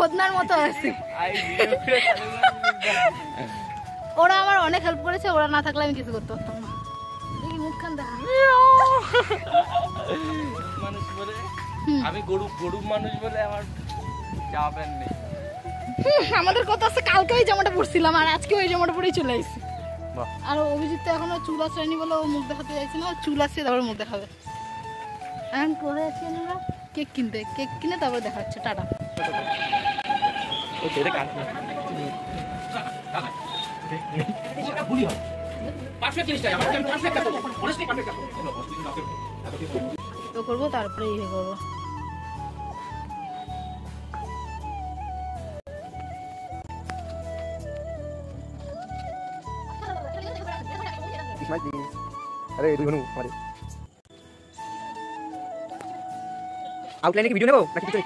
বদনার মতো আছে। ওরা আমার অনেক হেল্প করেছে, ওরা না থাকলে আমি কিছু করতে পারতাম না। দেখি মুখখান দেখা। মানুষ বলে আমি গরু মানুষ বলে আমার জামা প্যান্ট নেই। আমাদের কথা আছে, কালকে ওই জামাটা পরছিলাম আর আজকে ওই জামাটা পরেই চলে আসছি। আর অভিজিৎ তো এখনো চুল আসেনি বলে ও মুখ দেখাতে চাইছে না, চুল আসছে তারপরে মুখ দেখাবে। এখন করে আছি আমরা কেক কিনতে, কেক কিনে তারপরে দেখা হচ্ছে। টাটা। তো করবো তারপরে ইয়ে করবো। अरे आउटलाइन की वीडियो नेबो नाকি কিছু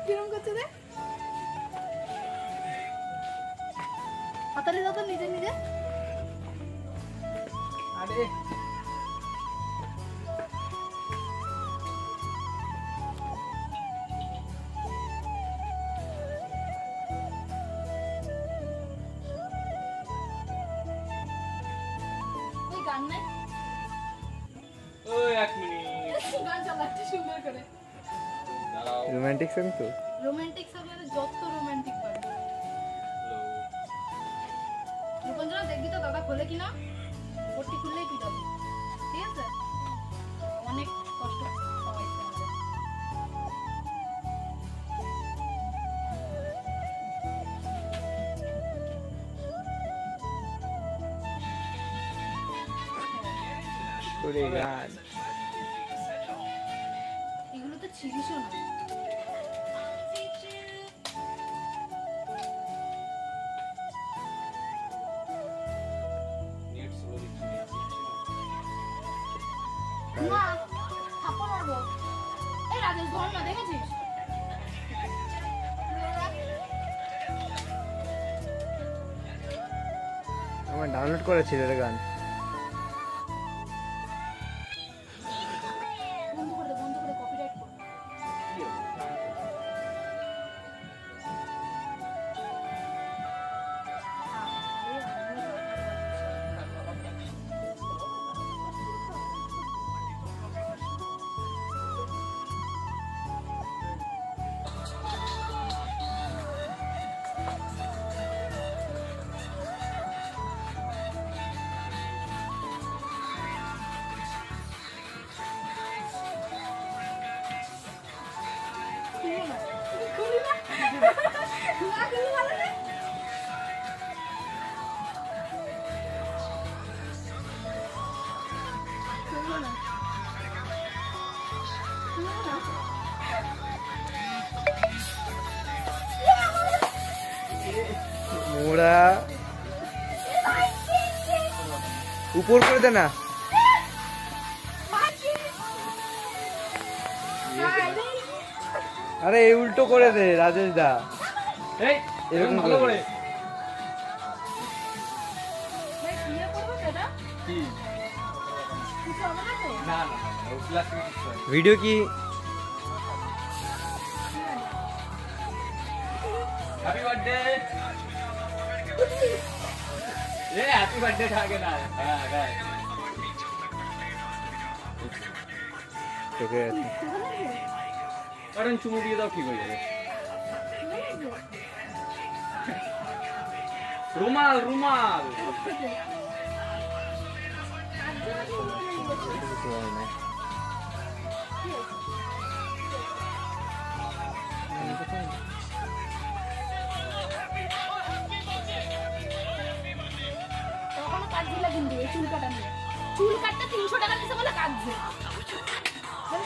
কিরম করছে রে? হাতালি দাও তো নিজে নিজে। আরে ওই গান নাই? ওই এক মিনিট গান চালাচ্ছে সুন্দর করে। रोमांटिक सॉन्ग तो রোমান্টিক সঙ্গে যত রোমান্টিক পারবে। রূপঞ্জনা দেখবি তো দাদা খোলে কিনা, ওটি খুললেই পিটাবি, ঠিক আছে? অনেক কষ্ট পাওয়াইছে আমাদের। पूरे गान এগুলো তো ছিড়িসও না। মা থাপ্পড় মারবো। এই রাজেশ ধর না, দেখেছিস? আমার ডাউনলোড করেছিল এর গান বন্ধ করে দে, বন্ধ করে কপিরাইট কর। মোড়া উপর করে দে না আরে এই উল্টো করে দে রাজেশ দা এই এরকম ভালো করে কি না না ও ক্লাস वीडियो की हैप्पी बर्थडे ये हैप्पी बर्थडे खा के ना हां गाय ओके কারণ চুমু দিয়ে দাও ঠিক হয়ে যাবে রুমাল রুমাল চুল কাটা নিয়ে চুল কাটতে 300 টাকা নিছে বলে কাটছে বলছি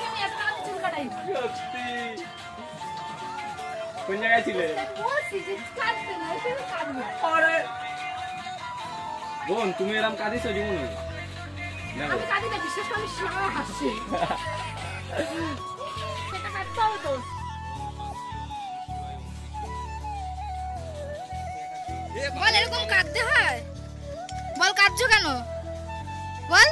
আমি এত টাকা চুল কাটাই না সত্যি কোন জায়গায় ছিলে? আরে বোন, তুমি এরকম কাঁদিছো জীবনে? দেখো আমি কাঁদি না, বিশ্বাস করে আমি সারা হাসছি। সেটা কাটতে হবে তো। বল এরকম কাঁদতে হয়? বল কাঁদছো কেন? বল।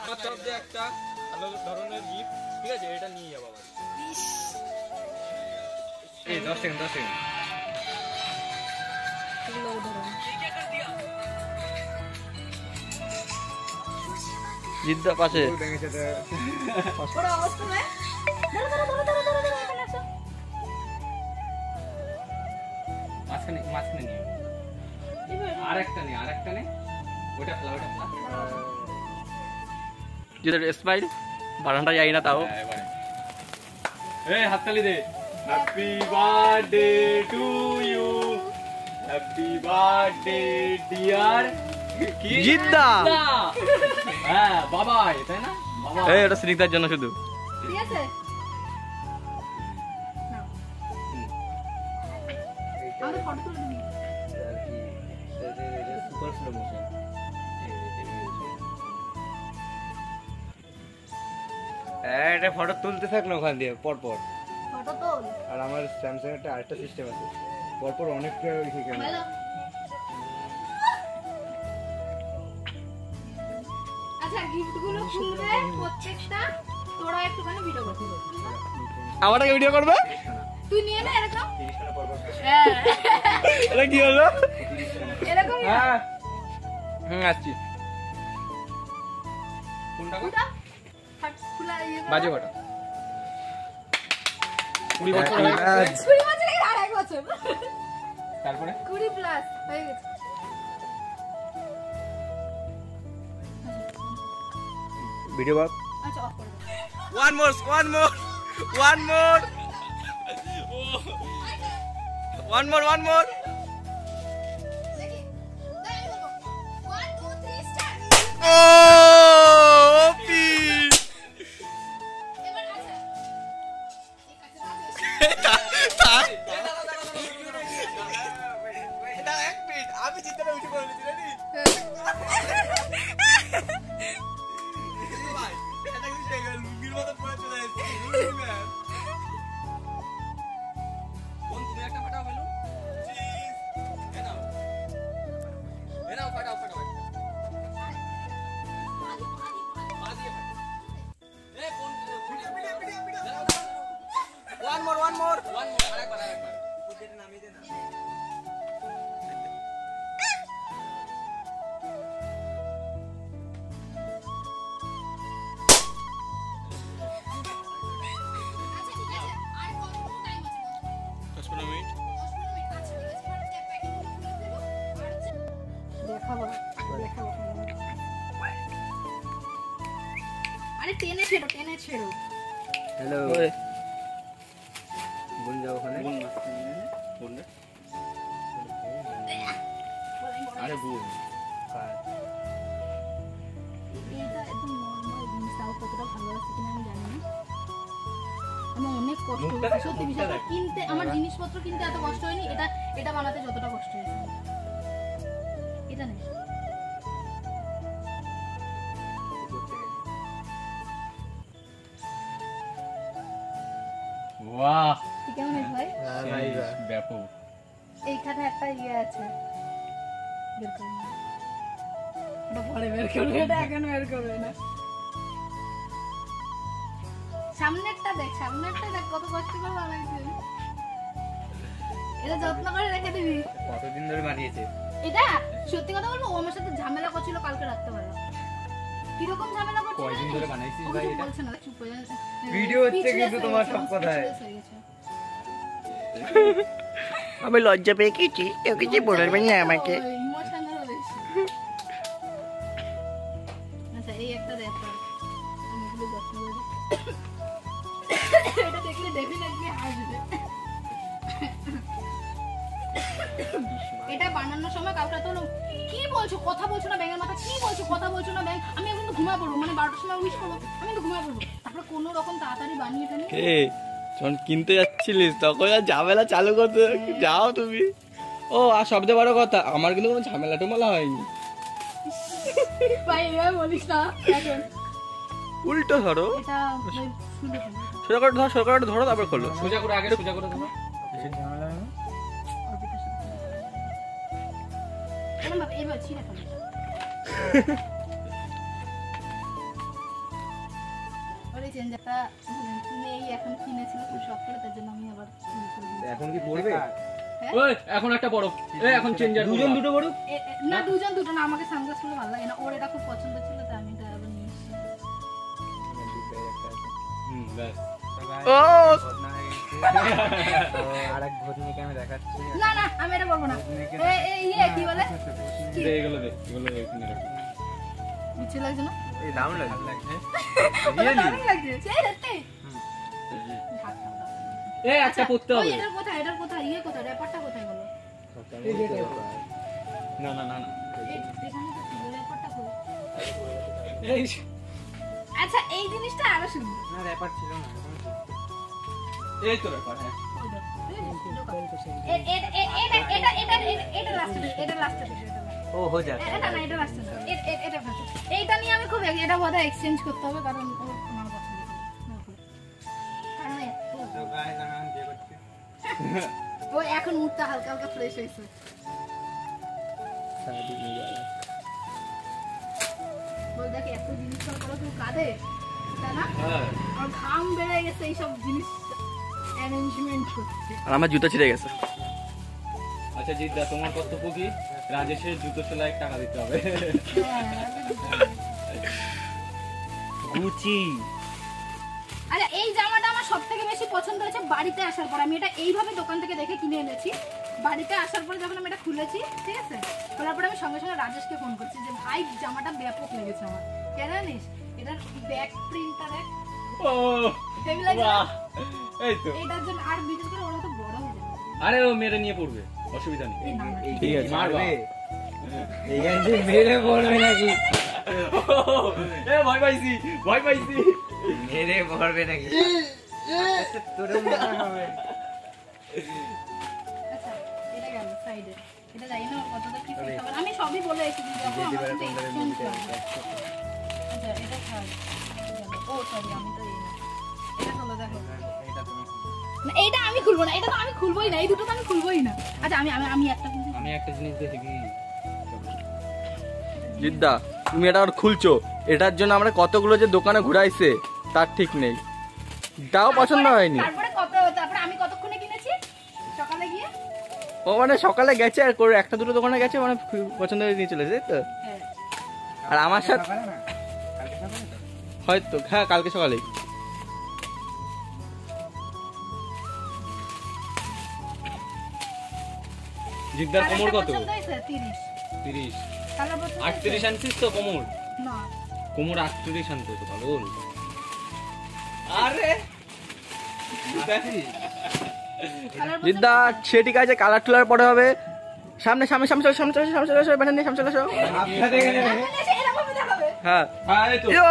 আমার তরফ দিয়ে একটা ভালো ধরনের গিফট, ঠিক আছে? এটা নিয়ে যাবো বাবা। এই 10 সেকেন্ড 10 সেকেন্ড। জিদ্দা পাশে ওরা অবস্থা নয়। ধরো, এখানে আসো। মাঝখানে মাঝখানে নিয়ে আরেকটা নে ওটা ফেলা জিদ্দার স্মাইল বারান্ডা যাই না তাও। এবারে এই হাততালি দে। Happy birthday to you, happy birthday dear কি জিদ্দা। হ্যাঁ বাবাই, তাই না? বাবা এই এটা স্নিগ্ধার জন্য শুধু। ঠিক আছে? নাও। আমাদের ফটো তুলে দিবি। এটা ফটো তুলতে থাক না ওখান দিয়ে পরপর। ফটো তোল। আর আমার স্যামসাং একটা আরেকটা সিস্টেম আছে, পরপর অনেকটা লিখে কেন। ভালো। আচ্ছা গিফট গুলো খুলবে প্রত্যেকটা, তোরা একটুখানি ভিডিও করতে হবে। আমারটাকে ভিডিও করবে? তুই নিয়ে নে এরকম। হ্যাঁ। এটা কি হলো? এরকম হ্যাঁ আসছি। কোনটা ওটা খোলা ইয়ে করো। বাজে কটা? 20 বছর হয়ে গেছে। 20 বছর কি আর 1 বছর? তারপরে 20 প্লাস হয়ে গেছে। ভিডিও বাপ। আচ্ছা অফ করে দাও। One more. দেখি তাই বলবো 1 2 3 স্টার্ট। Oh, ওপি। এবার আচ্ছা ঠিক আছে রাজেশ। এটা এক মিনিট, আমি জিদ্দাটা উঠে পড়ে গেছি জানি। ভাই এটা কি জায়গা লুঙ্গির মতো পড়ে চলে আসছে। কোন তুমি একটা ফাটাও ফেলো। চিজ এ নাও ফাটাও পা দিয়ে ফাটাও। এ কোন One more. আরেকবার এটা নামিয়ে দে না। আচ্ছা ঠিক আছে আর কতটুকু টাইম আছে? 10-15 মিনিট। 10 মিনিট আচ্ছা ঠিক আছে ফাটাতে প্যাকিং গুলো খুলে দেব আর দেখাবো। আরে টেনে ছেড়ো। হ্যালো। বোন যাও ওখানে। বললে আরে বোন কার? এটা একদম নরমাল জিনিস, তাও কতটা ভালোবাসি কিনা আমি জানি না। আমার অনেক কষ্ট মুখটা হয়েছে দেখো, সত্যি, মুখটা বিষয়টা দেখো। কিনতে আমার জিনিসপত্র কিনতে এত কষ্ট হয়নি, এটা বানাতে যতটা কষ্ট হয়েছে। এটা নেই বাহ ঠিক কেমন হয়েছে ভাই? ব্যাপক। এইখানে একটা ইয়ে আছে, বের করে নাও। ওটা পরে বের করবে, এটা এখন বের করবে না। সামনেরটা দেখ কত কষ্ট করে বানাইছে। এটা যত্ন করে রেখে দিবি। কতদিন ধরে বানিয়েছে? এটা সত্যি কথা বলবো, ও আমার সাথে ঝামেলা করছিল কালকে রাত্রেবেলা। কিরকম ঝামেলা করছিল? কয়দিন ধরে বানাইছিস ও ভাই কিছু এটা? বলছে না, চুপ হয়ে যাচ্ছে। ভিডিও হচ্ছে কিন্তু তোমার সব কথায়। আমি লজ্জা পেয়ে গেছি, কেউ কিছু বলবেন না আমাকে। ইমোশনাল বেশি। আচ্ছা এই একটা দেখ, আমি এগুলো যত্ন করে এটা দেখলে ডেফিনেটলি হাসবে। এটা বানানোর সময় কাউকে তো কি বলছো, কথা বলছো না ব্যাঙের মাথা, কি বলছো, কথা বলছো না ব্যাঙ, আমি এখন ঘুমা পড়বো, মানে 12টার সময় উইশ করবো, আমি তো ঘুমা পড়বো। তারপরে কোনো রকম তাড়াতাড়ি বানিয়ে টানি কে যখন কিনতে যাচ্ছিলিস তখন আর ঝামেলা চালু করতে যাও তুমি। ও আর সবচেয়ে বড় কথা, আমার কিন্তু কোনো ঝামেলা টমেলা হয়নি। ভাই এভাবে বলিস না এখন। উল্টো ধরো, এটা ভাই শুনে ফেলো। সোজা করে ধরো, সোজা করে ধরো, তারপর খোলো। সোজা করে আগে সোজা করে ধরো। এবার ছিঁড়ে ফেলো। ওরে চেঞ্জারটা নেই, এখন কিনেছিল খুব শখ করে, তার জন্য আমি আবার কিনে ফেললাম। এখন কি পড়বে? ওই এখন একটা বড়, এই এখন চেঞ্জার দুজন দুটো বড়। না দুজন দুটো না, আমাকে সানগ্লাস পরলে ভালো লাগে না, ওর এটা খুব পছন্দ ছিল তাই আমি এটা আবার নিয়ে এসেছি। ব্যাস। ও আরেক ভূতনিকে আমি দেখাচ্ছি। না না আমি এটা বলবো না। এই কি বলে এগুলো দে, এগুলো এখানে রাখ। বিচ্ছে লাগছে না? এই দারুণ লাগছে। দারুণ লাগছে সেই দেখতে। এই আচ্ছা পড়তে হবে। এটার কোথায়, এটার কোথায়, ইয়ে কোথায়, রেপারটা কোথায় গেল? না না না না, এখানে তো ছিল রেপারটা কোথায়? এই আচ্ছা এই জিনিসটা আরো সুন্দর। না র্যাপার ছিল না। এই তো ব্যাপার। হ্যাঁ ও হো যা। এইটা নিয়ে আমি খুব, এটা বোধহয় এক্সচেঞ্জ করতে হবে কারণ ওর আমার পছন্দ তো গাইস আমি এখন যে করছি। ও এখন মুডটা হালকা হালকা ফ্রেশ হয়েছে। শাদি নিয়ে যাওয়া। বল দেখ এত জিনিস করো তুই কাঁদে, তাই না? হ্যাঁ। আর ঘাম বেড়ে গেছে এইসব জিনিস অ্যারেঞ্জমেন্ট করতে। আর আমার জুতা ছিঁড়ে গেছে। আচ্ছা জিদ্দা, তোমার কর্তব্য কি? রাজেশের জুতো সেলাই টাকা দিতে হবে। গুচি। আচ্ছা এই জামাটা আমার সবথেকে বেশি পছন্দ হয়েছে বাড়িতে আসার পর। আমি এটা এইভাবে দোকান থেকে দেখে কিনে এনেছি। বাড়িতে আসার পরে যখন আমি এটা খুলেছি, ঠিক আছে, খোলার পরে আমি সঙ্গে সঙ্গে রাজেশকে ফোন করছি যে ভাই জামাটা ব্যাপক লেগেছে আমার। কেন জানিস? এটার ব্যাক প্রিন্টটা দেখ। ও হেভি লাগে না? বাহ, এই তো। এটার জন্য আর বিশেষ করে ওরা তো বড় হয়ে যাবে। আরে ও মেরে নিয়ে পড়বে, অসুবিধা নেই। এই না না, ঠিক আছে, মারবে। এইখান থেকে মেরে পড়বে নাকি? এ ভয় পাইছি, ভয় পাইছি। মেরে পড়বে নাকি? আচ্ছা তোর মনে হবে। আচ্ছা এটা গেল সাইডে। এটা জানি না কতটা কি ফিট হবে। আমি সবই বলে এসেছি যখন আমার সাথে এক্সচেঞ্জ করবে। আচ্ছা এটা খাই। ও সরি আমি তো এই না। এটা হলো দেখো। এটা তুমি না এটা আমি খুলবো না, এটা তো আমি খুলবোই না, এই দুটো তো আমি খুলবোই না। আচ্ছা আমি আমি আমি একটা খুলছি। আমি একটা জিনিস দেখি। জিদ্দা তুমি এটা আর খুলছো, এটার জন্য আমরা কতগুলো যে দোকানে ঘুরাইছে তার ঠিক নেই। তাও পছন্দ হয়নি। তারপরে আমি কতক্ষণে কিনেছি? সকালে গিয়ে? ও মানে সকালে গেছে আর করে একটা দুটো দোকানে গেছে, মানে পছন্দ হয়ে নিয়ে চলেছে, তাই তো? হ্যাঁ। আর আমার সাথে সকালে না? কালকে সকালে তো? হয়তো, হ্যাঁ কালকে সকালেই। জিদ্দার কোমর কত? 30। 30। কালার পছন্দ 38 আনছিস তো কোমর? না। কোমর 38 আনতে তো পাগল। আরে কালার জিদ্দা সে ঠিক আছে, কালার টুলার পরে হবে। সামনে সামনে সামনে চলো, সামনে চলো, সামনে চলো, সামনে নিয়ে সামনে চলে আসো। আপনাদের এখানে দেখে এরকম দেখাবে। হ্যাঁ হ্যাঁ এই তো ইয়ো,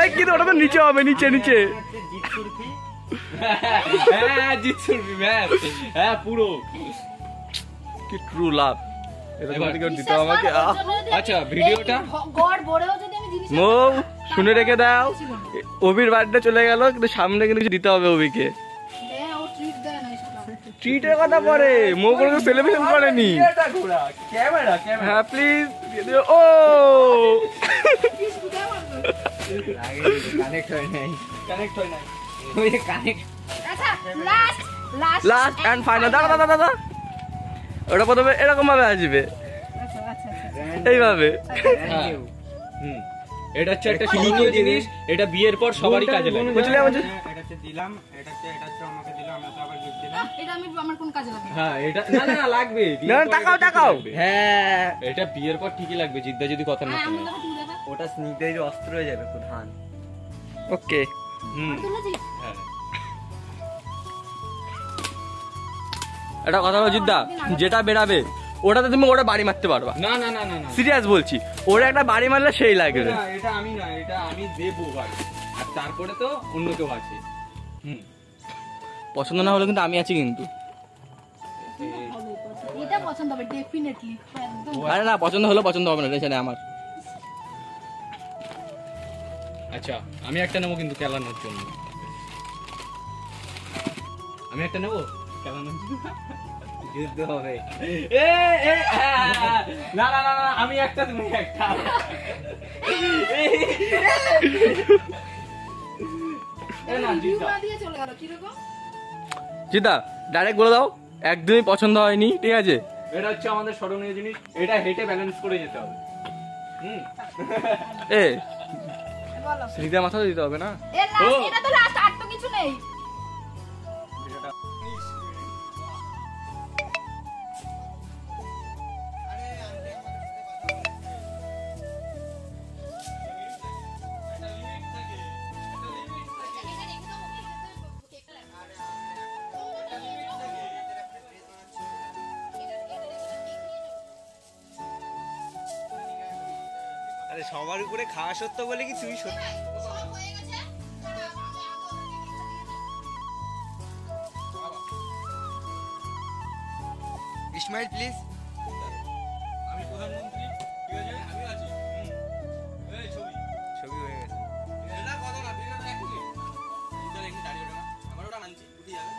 এই কি ওটা তো নিচে হবে, নিচে নিচে। জিত কুরপি। হ্যাঁ জিত সুরবি ম্যাচ, হ্যাঁ পুরো কি ট্রু লাভ। এরকম দিকে দিতে আমাকে। আচ্ছা ভিডিওটা গড় বড়েও যদি আমি জিনিস মৌ শুনে রেখে দাও, অভির বার্থডে চলে গেল, কিন্তু সামনে কিন্তু কিছু দিতে হবে অভিকে। হ্যাঁ ও ট্রিট দেয় না এসব। ট্রিটের কথা পরে, মৌ কোনো সেলিব্রেশন করেনি। এটা ঘোড়া ক্যামেরা ক্যামেরা হ্যাঁ প্লিজ ও প্লিজ বুঝাও আমাকে। আগে কানেক্ট হয় নাই। কানেক্ট হয় না। ওই কানেক্ট আচ্ছা লাস্ট লাস্ট এন্ড ফাইনাল। দাদা দাদা দাদা ওটা প্রথমে এরকম ভাবে আসবে, আচ্ছা আচ্ছা এইভাবে। Thank you. হুম, এটা হচ্ছে একটা শিক্ষণীয় জিনিস, এটা বিয়ের পর সবারই কাজে লাগে। বুঝলে এটা হচ্ছে দিলাম, এটা হচ্ছে আমাকে দিল, আমরা তো আবার গিফট দিলাম। এটা আমি আমার কোন কাজে লাগে? হ্যাঁ এটা না না লাগবে। না, তাকাও, তাকাও। হ্যাঁ এটা বিয়ের পর ঠিকই লাগবে, জিদ্দা যদি কথা না হ্যাঁ শুনে। আমার লাগে তুই দেখা। ওটা স্নিগ্ধের অস্ত্র হয়ে যাবে প্রধান। ওকে হুম তুলেছিস? হ্যাঁ এটা কথা বলো জিদ্দা, যেটা বেরাবে ওটাতে তুমি ওটা বাড়ি মারতে পারবা। না না না না না, সিরিয়াস বলছি, ওরা একটা বাড়ি মারলে সেই লাগবে। এটা আমি না, এটা আমি দেবো বাড়ি, আর তারপরে তো অন্য কেউ আছে। হুম পছন্দ না হলে কিন্তু আমি আছি কিন্তু। এটা পছন্দ হবে ডেফিনেটলি একদম। আরে না, পছন্দ হলো পছন্দ হবে না রেশনে আমার। আচ্ছা আমি একটা নেবো কিন্তু খেলানোর জন্য। আমি একটা নেবো খেলানোর জন্য। যুদ্ধ হবে। না না না না, আমি একটা তুমি একটা। চিতা ডাইরেক্ট বলে দাও, একদমই পছন্দ হয়নি, ঠিক আছে? এটা হচ্ছে আমাদের স্মরণীয় জিনিস, এটা হেঁটে ব্যালেন্স করে যেতে হবে। এ সিধা মাথা দিতে হবে না। এটা তো লাস্ট, আর তো কিছু নেই। আরে সবার উপরে খাওয়া সত্য বলে কি তুই সত্যি? ইসমাইল প্লিজ। আমি প্রধানমন্ত্রী, ঠিক আছে? আমি আছি। এই ছবি ছবি হয়ে গেছে। এটা কথা না, ভিডিওটা একটু ইদার একটু দাঁড়িয়ে ওঠে না। আমার ওটা মানছি, উঠে যাবে।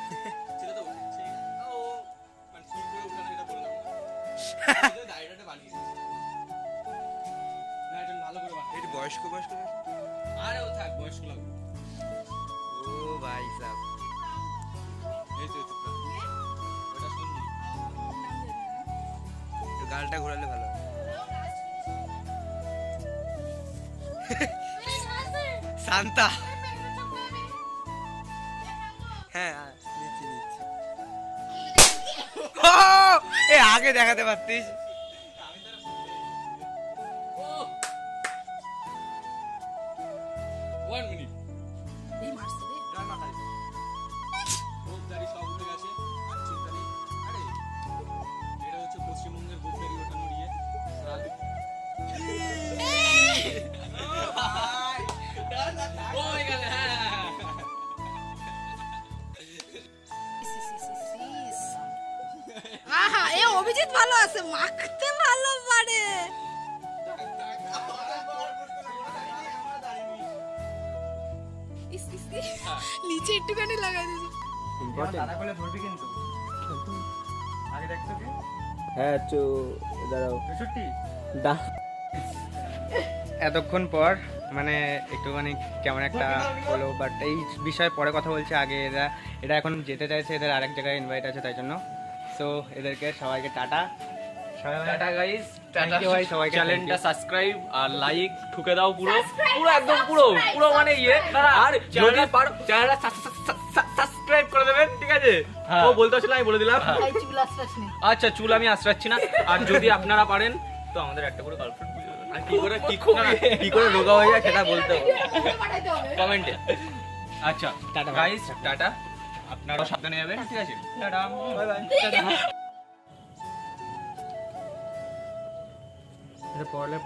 সেটা তো সেই ও মানে ঠিক করে উঠানো, এটা বললাম না। এটা দাঁড়িয়েটা বানিয়ে দিয়েছে। না এটা ভালো করে বানাই। এটা বয়স্ক বয়স্ক। আরে ও থাক, বয়স্ক লাগবে। ও ভাই সাহেব, এই তো ওটা শুনবি। একটু গালটা ঘোরালে ভালো হয়। শান্তা। হ্যাঁ নিচ্ছি নিচ্ছি। এ আগে দেখাতে পারতিস। One minute. এই মারছে রে। ডান মাথায়। গোপদারি সব উঠে গেছে। আর চিন্তালি। আরে এটা হচ্ছে পশ্চিমবঙ্গের গোপদারি ওঠানো নিয়ে। ওই গেলে হ্যাঁ। আহা, এ অভিজিৎ ভালো আছে, মাখতে ভালো পারে। ইস, ইস, ইস। নিচে একটুখানি লাগাই দিয়েছে। দাদা বলে ধরবি কিন্তু। আগে দেখতো কি? হ্যাঁ চো দাঁড়াও। 65 দা এতক্ষণ পর মানে একটুখানি কেমন একটা হলো, বাট এই বিষয়ে পরে কথা বলছি। আগে এরা এখন যেতে চাইছে, এদের আরেক জায়গায় ইনভাইট আছে, তাই জন্য। সো এদেরকে সবাইকে tata. Tata guys, Thank you ভাই সবাইকে। চ্যানেলটা সাবস্ক্রাইব আর লাইক ঠুকে দাও পুরো পুরো একদম পুরো পুরো মানে ইয়ে। আর যদি পারো চ্যানেলটা সাবস্ক্রাইব করে দেবেন, ঠিক আছে? ও বলতে ছিল, আমি বলে দিলাম। এই চুল আশ্রাসনি। আচ্ছা চুল আমি আশ্রাচ্ছি না। আর যদি আপনারা পারেন তো আমাদের একটা করে গার্লফ্রেন্ড বুঝে দেবেন। আর কি করে রোগা হয়ে যায় সেটা বলতে হবে পাঠাইতে হবে। কমেন্টে। আচ্ছা টাটা গাইস, টাটা। আপনারা সাবধানে যাবেন, ঠিক আছে? Tata, bye bye, tata. এটা পরে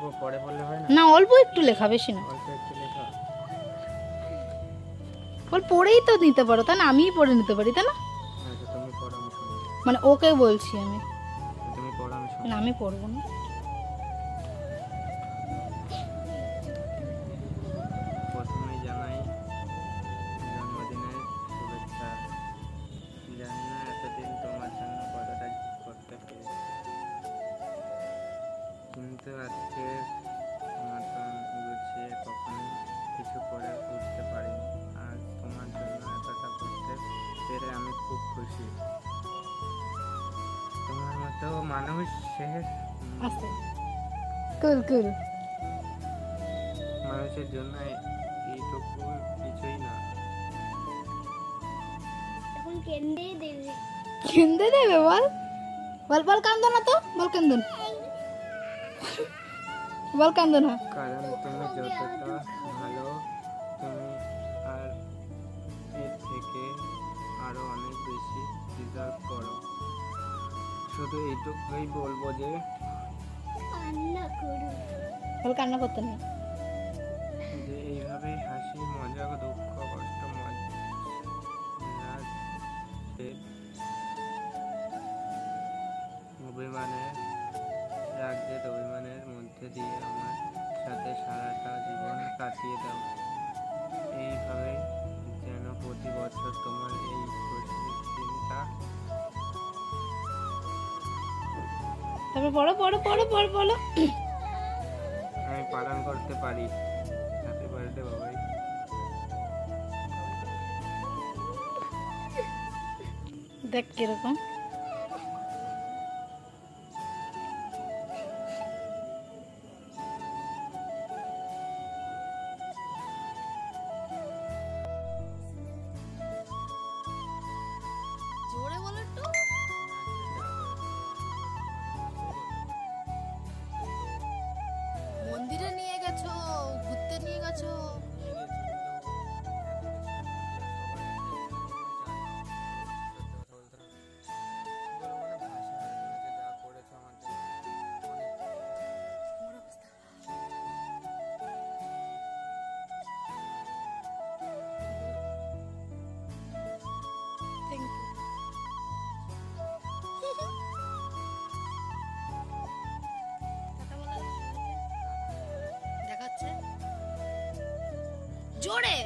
পড়লে হয় না? না, অল্প একটু লেখা, বেশি না। অল্প একটু লেখা। বল পড়েই তো নিতে পারো, তাই না? আমিই পড়ে নিতে পারি, তাই না? আচ্ছা তুমি পড়ো, আমি শুনি। মানে ওকে বলছি আমি। তুমি পড়ো, আমি শুনি। না, আমি পড়বো না। প্রথমেই জানাই জন্মদিনের শুভেচ্ছা। জানি না এতদিন তোমার জন্য কতটা করতে পেরেছি, কিন্তু আজকে মতন গুছিয়ে কখনোই কিছু করে উঠতে পারিনি। আজ তোমার জন্য এতটা করতে পেরে আমি খুব খুশি। তোমার মতো মানুষের আস্তে কুল কুল। মানুষের জন্য এইটুকু কিছুই না। কেন্দে দেবে? বল বল বল, কান্দো না তো, বল কান্দো না, বল কান্দো না। কারণ তুমি যতটা ভালো, তুমি আর এর থেকে আরো অনেক বেশি ডিজার্ভ করো। শুধু এইটুকুই বলবো যে বল কান্না করতে নেই। এইভাবেই হাসি, মজা, দুঃখ, কষ্ট, অভিমানের রাগজেদ অভিমানের মধ্যে দিয়ে আমার সাথে সারাটা জীবন কাটিয়ে দাও। এইভাবে যেন প্রতি বছর তোমার এই খুশির দিনটা তারপর পড়ো পড়ো পড়ো পড়ো পড়ো। আমি পালন করতে পারি। হ্যাপি বার্থডে বাবাই। দেখ কিরকম। জোরে বলো একটু। মন্দিরে নিয়ে গেছো, ঘুরতে নিয়ে গেছো। Thank you. টাটা বলো সবাইকে। দেখাচ্ছে জোরে।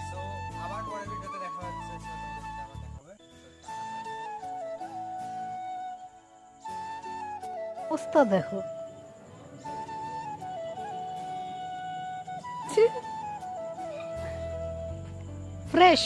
সো আবার পরের ভিডিওতে দেখা হচ্ছে। আবার দেখাবে। অবস্থা দেখো। ফ্রেশ।